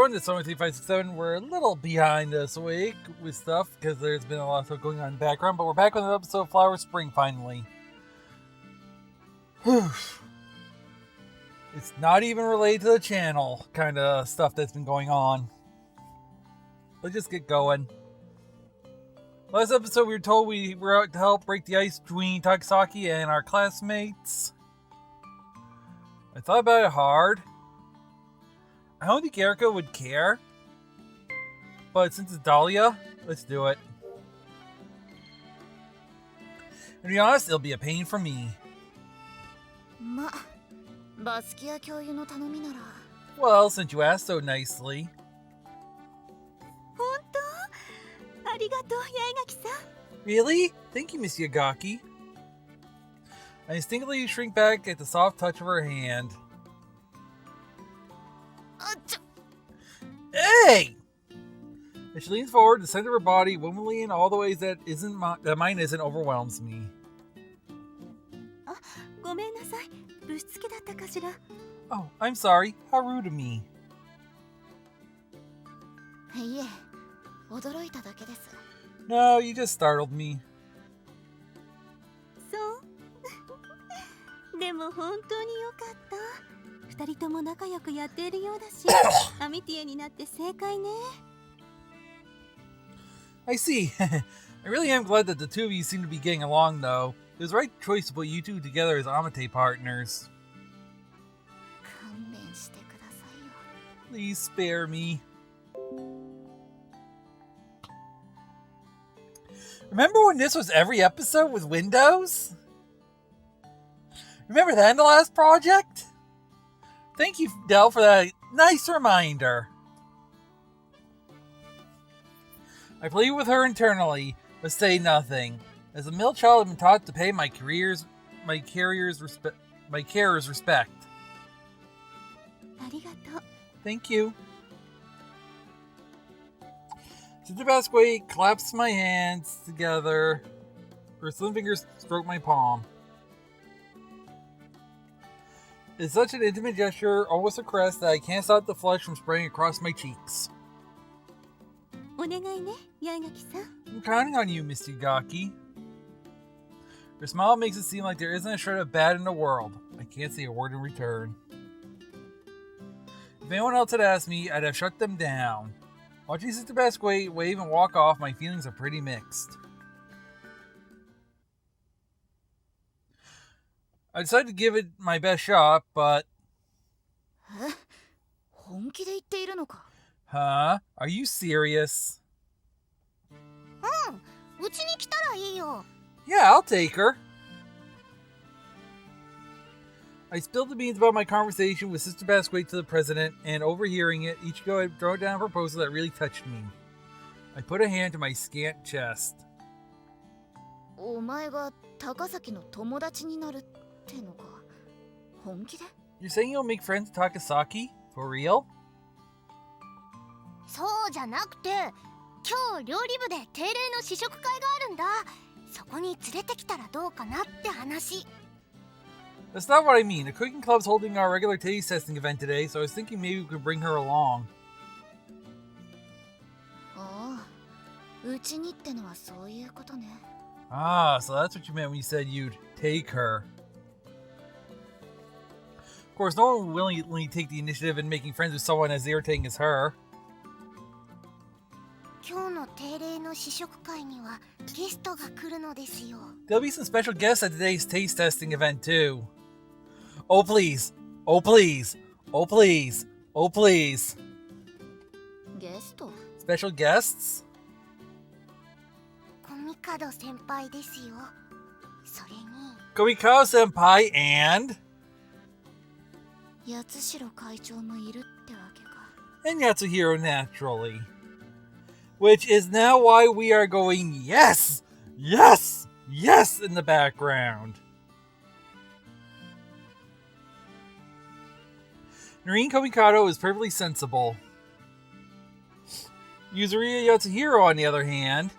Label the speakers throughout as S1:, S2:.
S1: everyone, it's Summer 3567. We're a little behind this week with stuff because there's been a lot of stuff going on in the background, but we're back with an episode of Flower Spring finally. Whew. It's not even related to the channel kind of stuff that's been going on. Let's just get going. Last episode we were told we were out to help break the ice between Takasaki and our classmates. I thought about it hard. I don't think Erica would care. But since it's Dahlia, let's do it. And to be honest, it'll be a pain for me. Well, since you asked so nicely. Really? Thank you, Miss Yagaki. I instinctively shrink back at the soft touch of her hand. Hey! As she leans forward, the center of her body, womanly in all the ways that mine isn't, overwhelms me. Oh, I'm sorry. How rude of me. No, you just startled me. I see. I really am glad that the two of you seem to be getting along, though. It was the right choice to put you two together as Amate partners. Please spare me. Remember when this was every episode with Windows? Remember that in the last project? Thank you, Del, for that nice reminder. I plead with her internally, but say nothing. As a middle child, I've been taught to pay my carer's respect. Thank you. Sister Basque claps my hands together. Her slim fingers stroke my palm. It's such an intimate gesture, almost a caress, that I can't stop the flush from spraying across my cheeks. I'm counting on you, Miss Yagaki. Her smile makes it seem like there isn't a shred of bad in the world. I can't say a word in return. If anyone else had asked me, I'd have shut them down. Watching Sister Basque wave and walk off, my feelings are pretty mixed. I decided to give it my best shot, but... Huh? Are you serious? Yeah, I'll take her. I spilled the beans about my conversation with Sister Basque to the president, and overhearing it, Ichigo had thrown down a proposal that really touched me. I put a hand to my scant chest. You're saying you'll make friends with Takasaki? For real? That's not what I mean. The cooking club's holding our regular taste testing event today, so I was thinking maybe we could bring her along. Ah, so that's what you meant when you said you'd take her. Of course, no one will willingly take the initiative in making friends with someone as irritating as her. There'll be some special guests at today's taste testing event too. Oh please! Oh please! Oh please! Oh please! Special guests? Komikado-senpai and... And Yatsuhiro naturally. Which is now why we are going yes! Yes! Yes! In the background. Noreen Komikado is perfectly sensible. Yuzuriya Yatsuhiro, on the other hand...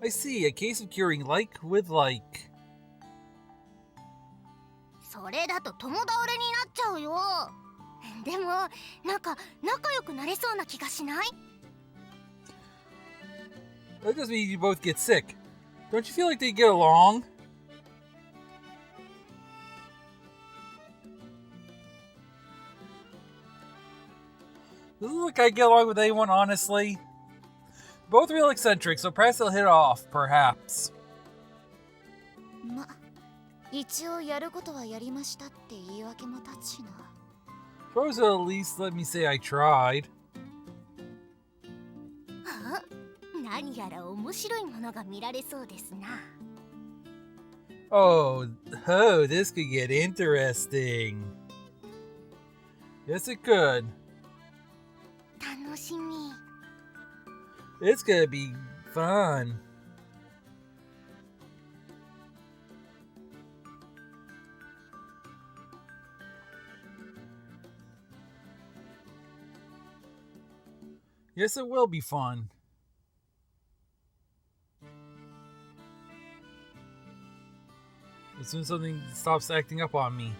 S1: I see, a case of curing like with like.
S2: それだと共倒れになっちゃうよ。でもなんか仲良くなれそうな気がしない？
S1: That just means you both get sick. Don't you feel like they get along? Doesn't look like I get along with anyone, honestly. Both real eccentric, so perhaps they'll hit off, perhaps.
S2: ま、一応やることはやりましたって言い訳も立つしな。
S1: Suppose they'll at least let me say I tried.
S2: あ、何やら面白いものが見られそうですな。
S1: Oh, this could get interesting. Yes, it could.
S2: 楽しみ。
S1: It's gonna be fun. Yes, it will be fun. As soon as something stops acting up on me.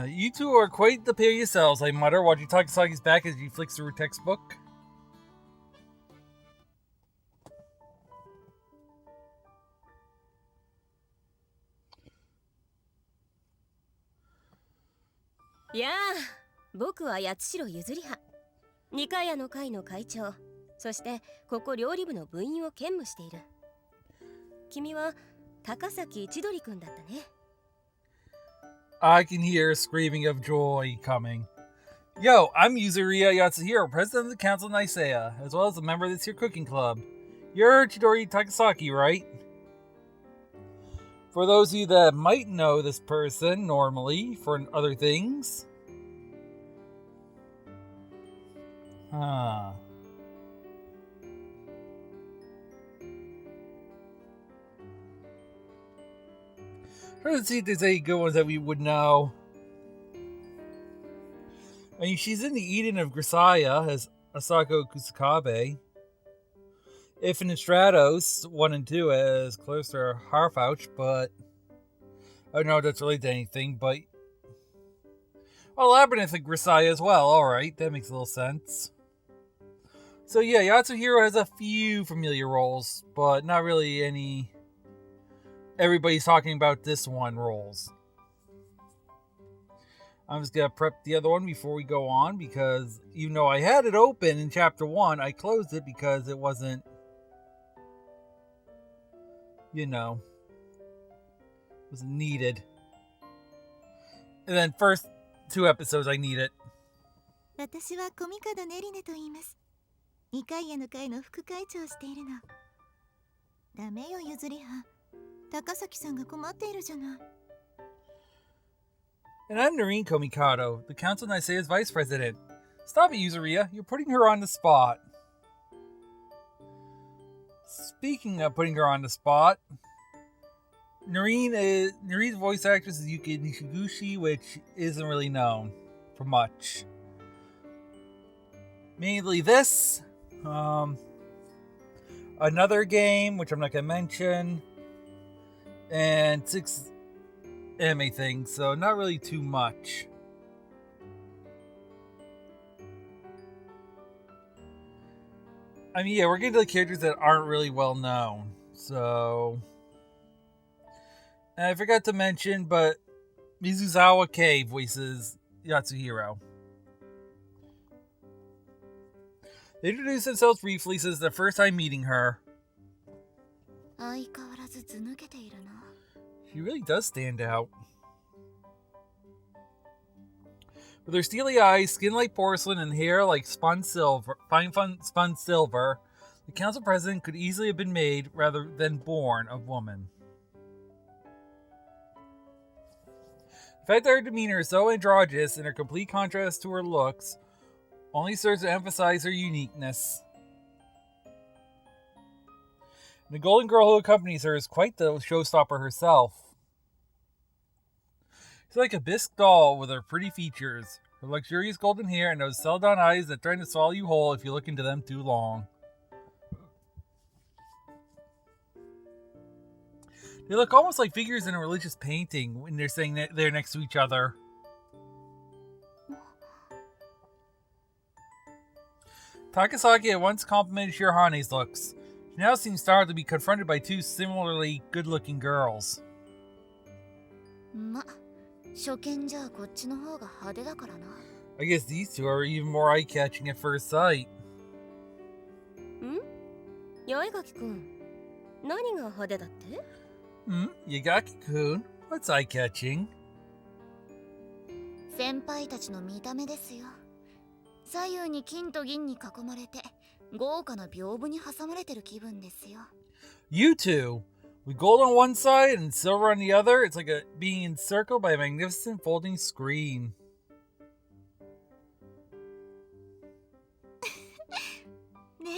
S1: You two are quite the pair yourselves, I mutter, watching Takasaki's back as he flicks through her textbook.
S3: Yeah, 僕は八代ゆずりは二階屋の会の会長、そしてここ料理部の部員を兼務している。君は高崎千鳥くんだったね。
S1: I can hear a screaming of joy coming. Yo, I'm Yuzuriya Yatsuhiro, president of the Council of Nisea, as well as a member of this here cooking club. You're Chidori Takasaki, right? For those of you that might know this person normally for other things. Huh. Trying to see if there's any good ones that we would know. I mean, she's in the Eden of Grisaya as Asako Kusakabe. If in Stratos 1 and 2 as Cloister Harfouch, but I don't know if that's related to anything, but Labyrinth and Grisaya as well. Alright, that makes a little sense. So yeah, Yatsuhiro has a few familiar roles, but not really any everybody's talking about this one roles. I'm just gonna prep the other one before we go on, because even though I had it open in chapter 1, I closed it because it wasn't, wasn't needed. And then first 2 episodes I need it.
S2: 私はコミカドネリネと言います。二階屋の会の副会長をしているの。ダメよ、ゆずりは。高崎さんが困っているじゃない。
S1: And I'm Noreen Komikado, the Council of Nisea's vice president. Stop it, Yuzuriya. You're putting her on the spot. Speaking of putting her on the spot, Noreen's voice actress is Yuki Nishiguchi, which isn't really known for much. Mainly this, another game, which I'm not going to mention, and 6 anime things, so not really too much. I mean, yeah, we're getting to the characters that aren't really well known, so... And I forgot to mention, but Mizuzawa Kei voices Yatsuhiro. They introduced themselves briefly since the first time meeting her. She really does stand out. With her steely eyes, skin like porcelain, and hair like spun silver, spun silver, the council president could easily have been made rather than born of woman. The fact that her demeanor is so androgynous and her complete contrast to her looks only serves to emphasize her uniqueness. The golden girl who accompanies her is quite the showstopper herself. She's like a bisque doll with her pretty features, her luxurious golden hair, and those celadon eyes that threaten to swallow you whole if you look into them too long. They look almost like figures in a religious painting when they're saying that they're next to each other. Takasaki had once complimented Shirahane's looks. She now seems startled to be confronted by two similarly good-looking girls.
S2: ま、初見じゃこっちの方が派手だからな。
S1: I guess these two are even more eye-catching at first sight.
S3: ん？八重垣くん、何が派手だって？
S1: Yagaki-kun, what's eye-catching?
S2: 先輩たちの見た目ですよ。左右に金と銀に囲まれて豪華な屏風に挟まれてる気分ですよ。
S1: You two, with gold on one side and silver on the other, it's like being encircled by a magnificent folding screen.
S2: ね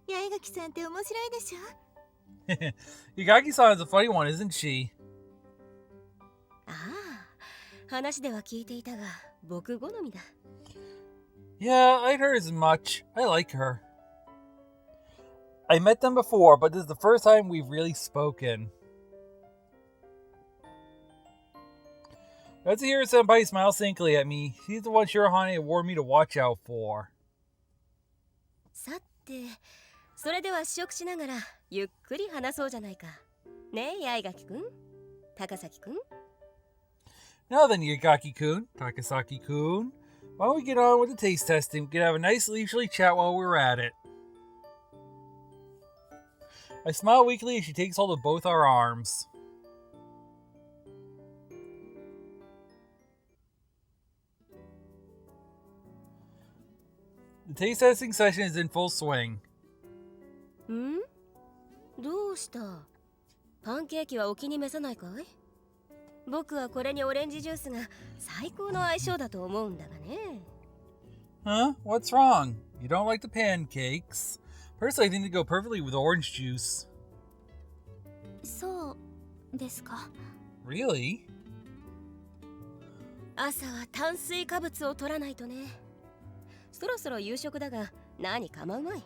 S2: え、八重垣さんって面白いでしょ。
S1: Yagaki-san is a funny one, isn't she?
S3: ああ、話では聞いていたが、僕好みだ。
S1: Yeah, I'd heard as much. I like her. I met them before, but this is the first time we've really spoken. Katsuhiro Senpai smiles cynically at me. She's the one Shirahane had warned me to watch out for.
S3: さて、それでは試食しながらゆっくり話そうじゃないか。ねえ、八重垣くん、高崎くん。
S1: Now then, Yagaki-kun, Takasaki-kun, why don't we get on with the taste testing? We can have a nice leisurely chat while we're at it. I smile weakly as she takes hold of both our arms. The taste testing session is in full swing.
S3: ん？どうした？パンケーキはお気に召さないかい？僕はこれにオレンジジュースが最高の相性だと思うんだがね。
S1: Huh? What's wrong? You don't like the pancakes? Personally, I think they go perfectly with orange juice.
S2: そうですか。
S1: Really?
S3: 朝は炭水化物を取らないとね。そろそろ夕食だが何構うまい。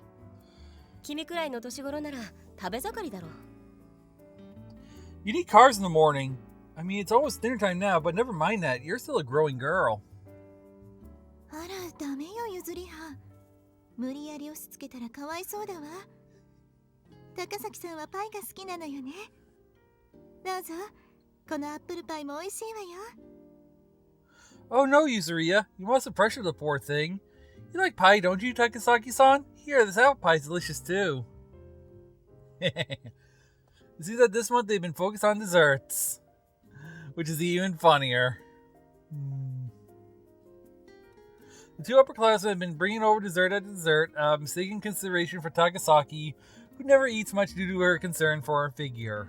S3: 君くらいの年頃なら食べ盛りだろう。
S1: You need carbs in the morning. I mean, it's almost dinner time now, but never mind that. You're still a growing girl.
S2: あら、ダメよ、ゆずりは。無理やり押し付けたらかわいそうだわ。高崎さんはパイが好きなのよね。どうぞ、このアップルパイも美味しいわよ。
S1: Oh no, Yuzuriya. You mustn't pressure the poor thing. You like pie, don't you, Takasaki-san? Here, this apple pie's delicious too. You see that this month they've been focused on desserts, which is even funnier. The two upperclassmen have been bringing over dessert at dessert, mistaking consideration for Takasaki, who never eats much due to her concern for her figure.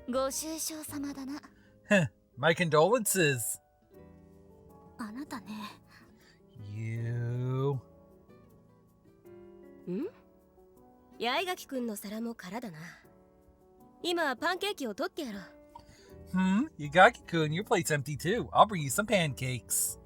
S2: ご愁傷様だな。
S1: My condolences.
S2: あなたね。
S1: You.
S3: ん？八重垣くんの皿も空だな。今パンケーキを取ってやろう。
S1: Yagaki-kun, your plate's empty too. I'll bring you some pancakes.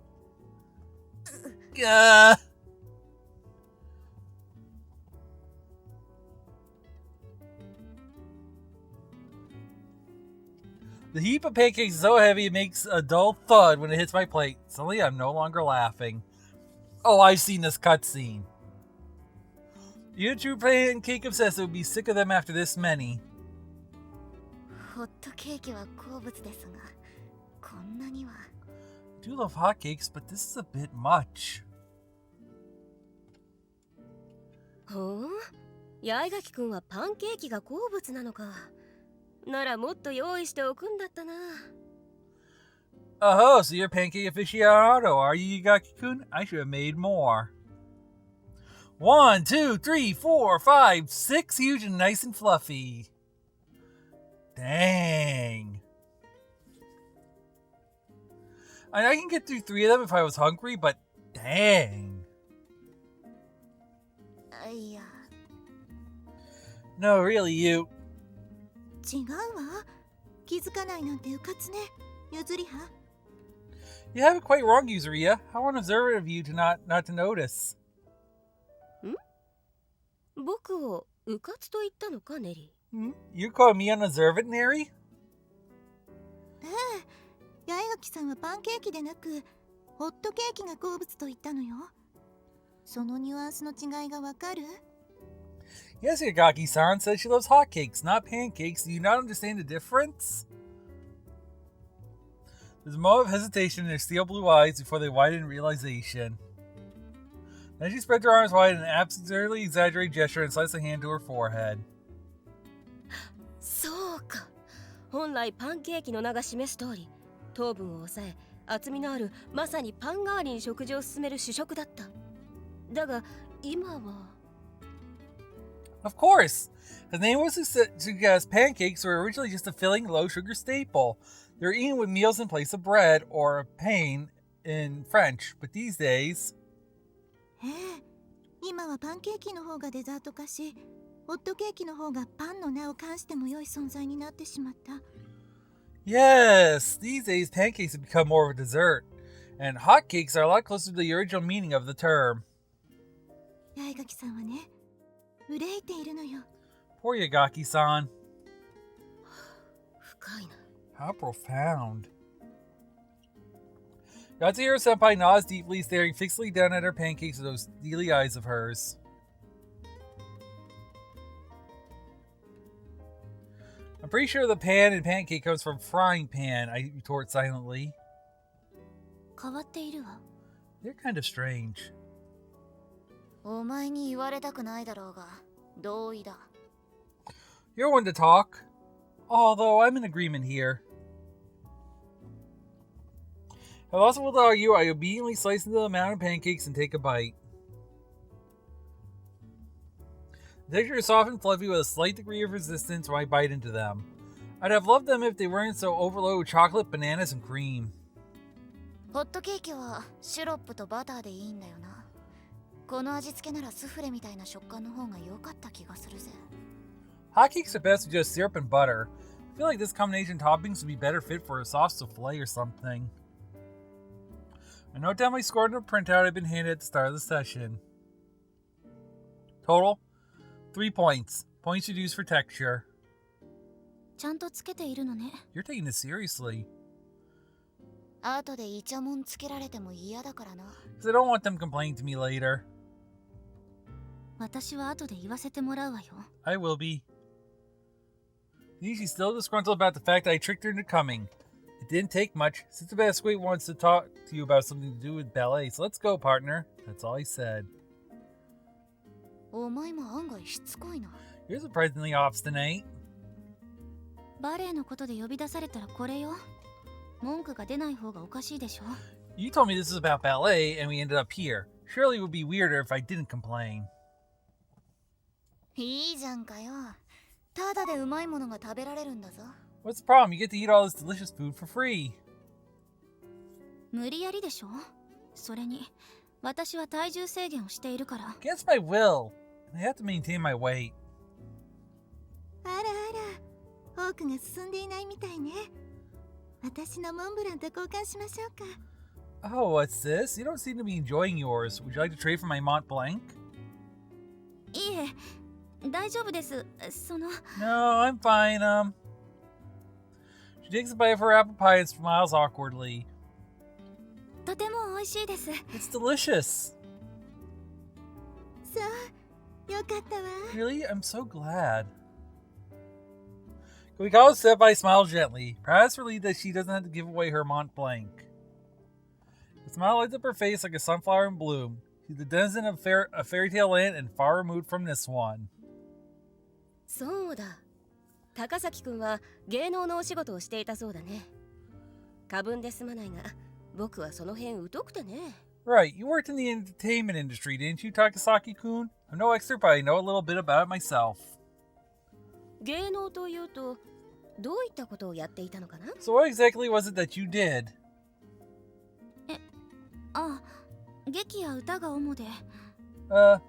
S1: The heap of pancakes is so heavy it makes a dull thud when it hits my plate. Suddenly, I'm no longer laughing. Oh, I've seen this cutscene. You true pancake obsessed would be sick of them after this many.
S2: ホットケーキは好物ですが、こんなには。
S1: I do love hotcakes, but this is a bit much.
S3: ほう？八重垣くんはパンケーキが好物なのか。ならもっと用意しておくんだったな。
S1: Oh, so you're a pancake aficionado, are you, Yagaki-kun? I should have made more. 1, 2, 3, 4, 5, 6, huge and nice and fluffy. Dang. I can get through 3 of them if I was hungry, but dang.
S2: いや、
S1: No, really, you.
S2: 違うわ。気づかないなんてうかつね。ゆずりは。
S1: You have it quite wrong, Yuzuriya. How unobservant of you to not to notice.
S3: 僕をうかつと言ったのか、ネリ
S1: You call me unobservant, Neri?
S2: 八重垣さんはパンケーキでなく、ホットケーキが好物と言ったのよ。そのニュアンスの違いがわかる？
S1: Yes, Yagaki-san says she loves hotcakes, not pancakes. Do you not understand the difference? There's a moment of hesitation in her steel blue eyes before they widen in realization. Then she spreads her arms wide in an absurdly exaggerated gesture and slides a hand to her forehead.
S3: そうか。本来パンケーキの名が示す通り、糖分を抑え、厚みのあるまさにパン代わりに食事を進める主食だった。だが今は。
S1: Of course! The name was to suggest pancakes were originally just a filling, low-sugar staple. They were eaten with meals in place of bread, or pain in French. But these days...
S2: 今はパンケーキの方がデザート化し、ホットケーキの方がパンの名を冠しても良い存在になってしまった。
S1: Yes! These days, pancakes have become more of a dessert. And hotcakes are a lot closer to the original meaning of the term.
S2: 八重垣さんはね、憂いているのよ。
S1: Poor Yagaki-san.
S3: 深いな。
S1: How profound. Yatsuhiro Senpai nods deeply, staring fixedly down at her pancakes with those steely eyes of hers. I'm pretty sure the pan in pancake comes from frying pan, I retort silently.
S2: 変わっているわ。
S1: They're kind of strange.
S2: お前に言われたくないだろうが、同意だ。
S1: You're one to talk. Although I'm in agreement here. If I also will argue, I obediently slice into the mountain of pancakes and take a bite. The texture is soft and fluffy with a slight degree of resistance when I bite into them. I'd have loved them if they weren't so overloaded with chocolate, bananas, and cream.
S2: ホットケーキはシロップとバターでいいんだよな。この味付けならスフレみたいな食感の方が良かった気がするぜ。
S1: Hotcakes are best with just syrup and butter. I feel like this combination of toppings would be better fit for a soft souffle or something. I note down my score in a printout I've been handed at the start of the session. Total 3 points. Points reduced for texture.
S2: ちゃんとつけているのね。
S1: You're taking this seriously.
S2: 後でイチャモンつけられても嫌だからな。
S1: Because I don't want them complaining to me later.
S2: 私は後で言わせてもらうわよ。
S1: I will be. She's still disgruntled about the fact that I tricked her into coming. It didn't take much. Sister Basquet wants to talk to you about something to do with ballet, so let's go, partner. That's all I said.
S2: お前も案外しつこいな。
S1: You're surprisingly obstinate.
S2: バレエのことで呼び出されたらこれよ。文句が出ない方がおかしいでしょ。
S1: You told me this was about ballet, and we ended up here. Surely it would be weirder if I didn't complain.
S2: いいじゃんかよ。ただでうまいものが食べられるんだぞ。
S1: What's the problem? You get to eat all this delicious food for free.
S2: 無理やりでしょ。それに私は体重制限をしているから。
S1: Against my will. I have to maintain my weight.
S2: あらあら、ホークが進んでいないみたいね。私のモンブランと交換しましょうか。
S1: Oh, what's this? You don't seem to be enjoying yours. Would you like to trade for my Mont Blanc?
S2: いえ、大丈夫です。その。
S1: No, I'm fine. She takes a bite of her apple pie and smiles awkwardly.
S2: とても美味しいです。
S1: It's delicious.
S2: そう、よかったわ。
S1: Really? I'm so glad. Kumikawa's senpai smiles gently, perhaps relieved that she doesn't have to give away her Mont Blanc. The smile lights up her face like a sunflower in bloom. She's the denizen of a fairy tale land and far removed from this one.
S3: そうだ。高崎くんは芸能のお仕事をしていたそうだね。過分で済まないが、僕はその辺疎くてね。
S1: Right, you worked in the entertainment industry, didn't you, Takasaki-kun? I'm no expert, but I know a little bit about it myself.
S3: 芸能というと、どういったことをやっていたのかな？
S1: So what exactly was it that you did?
S2: あ、劇や歌が主で。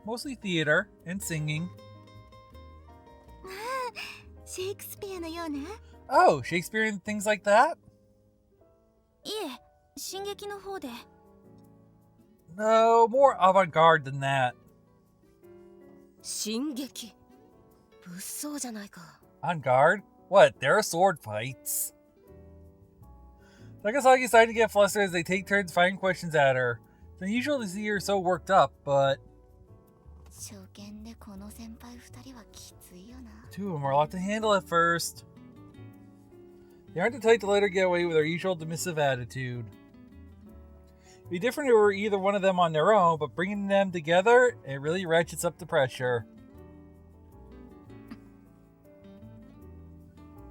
S1: Mostly theater and singing.
S2: シェイクスピアのような。
S1: Oh, Shakespeare and things like that?
S2: いえ、進撃の方で。
S1: No, more avant-garde than that.
S3: 進撃物騒じゃないか。
S1: On guard? What? There are sword fights. Takasaki is starting to get flustered as they take turns firing questions at her. It's unusual to see her so worked up, but
S2: 初見でこの先輩二人はきついよな。
S1: two of them are a lot to handle at first. They aren't the type to let her get away with her usual dismissive attitude. It'd be different if it were either one of them on their own, but bringing them together, it really ratchets up the pressure.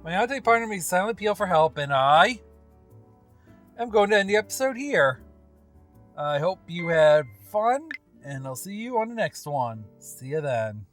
S1: My Ante partner makes a silent appeal for help, and I am going to end the episode here. I hope you had fun, and I'll see you on the next one. See you then.